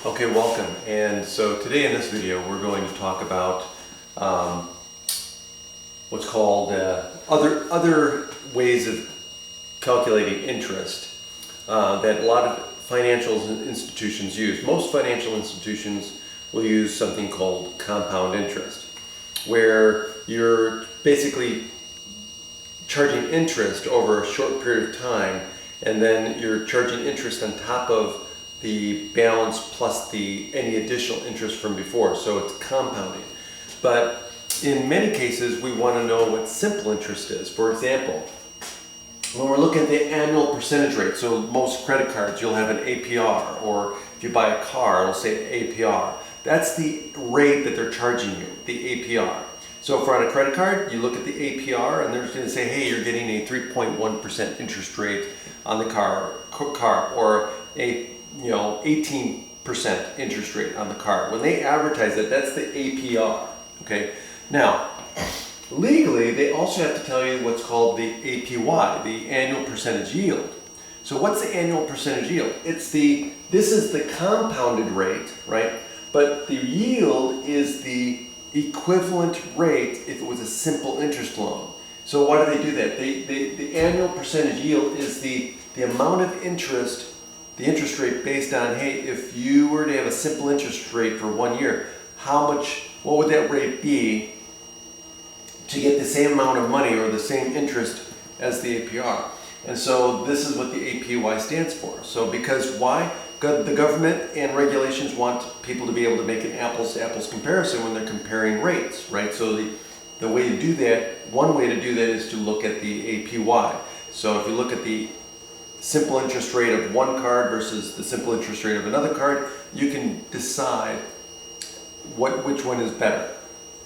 Okay, welcome. And so today in this video we're going to talk about what's called other ways of calculating interest that a lot of financial institutions use. Most financial institutions will use something called compound interest, where you're basically charging interest over a short period of time, and then you're charging interest on top of the balance plus any additional interest from before, so it's compounding. But in many cases we want to know what simple interest is. For example, when we're looking at the annual percentage rate, so most credit cards you'll have an APR, or if you buy a car it'll say APR. That's the rate that they're charging you, the APR. So for on a credit card, you look at the APR and they're going to say, hey, you're getting a 3.1% interest rate on the car, or a 18% interest rate on the car. When they advertise it, that's the APR. Okay. Now, legally, they also have to tell you what's called the APY, the annual percentage yield. So what's the annual percentage yield? This is the compounded rate, right? But the yield is the equivalent rate if it was a simple interest loan. So why do they do that? The annual percentage yield is the amount of interest, the interest rate based on, hey, if you were to have a simple interest rate for 1 year, what would that rate be to get the same amount of money or the same interest as the APR? And so this is what the APY stands for. So because why? The government and regulations want people to be able to make an apples to apples comparison when they're comparing rates, right? So the way to do that, one way to do that is to look at the APY. So if you look at the simple interest rate of one card versus the simple interest rate of another card, you can decide which one is better.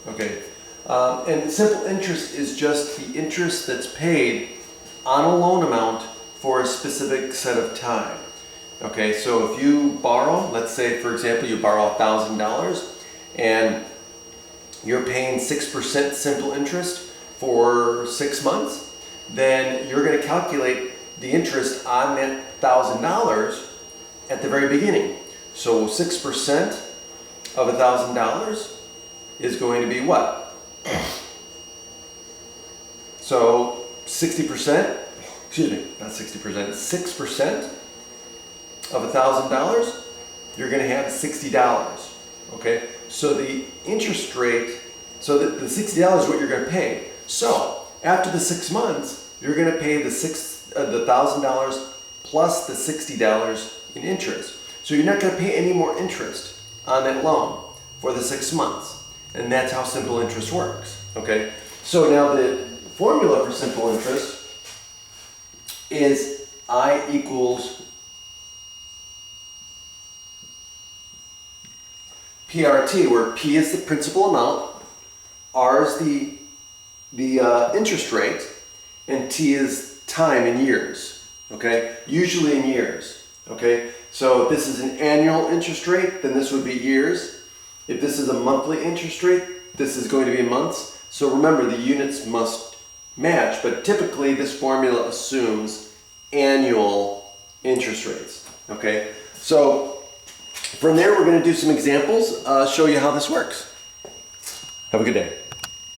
Okay, and simple interest is just the interest that's paid on a loan amount for a specific set of time. Okay, so if you borrow, let's say for example you borrow $1,000 and you're paying 6% simple interest for 6 months, then you're going to calculate the interest on that $1,000 at the very beginning. So 6% of $1,000 is going to be what? So 60%, excuse me, not 60%, 6% of $1,000, you're going to have $60. Okay, so the interest rate, so the $60 is what you're going to pay. So after the 6 months, you're going to pay the $1,000 plus the $60 in interest. So you're not going to pay any more interest on that loan for the 6 months, and that's how simple interest works. Okay, so now the formula for simple interest is I equals PRT, where P is the principal amount, R is the interest rate, and T is time in years. Okay, usually in years. Okay, so if this is an annual interest rate, then this would be years. If this is a monthly interest rate, this is going to be months. So remember, the units must match, but typically this formula assumes annual interest rates. Okay, so from there we're going to do some examples, show you how this works. Have a good day.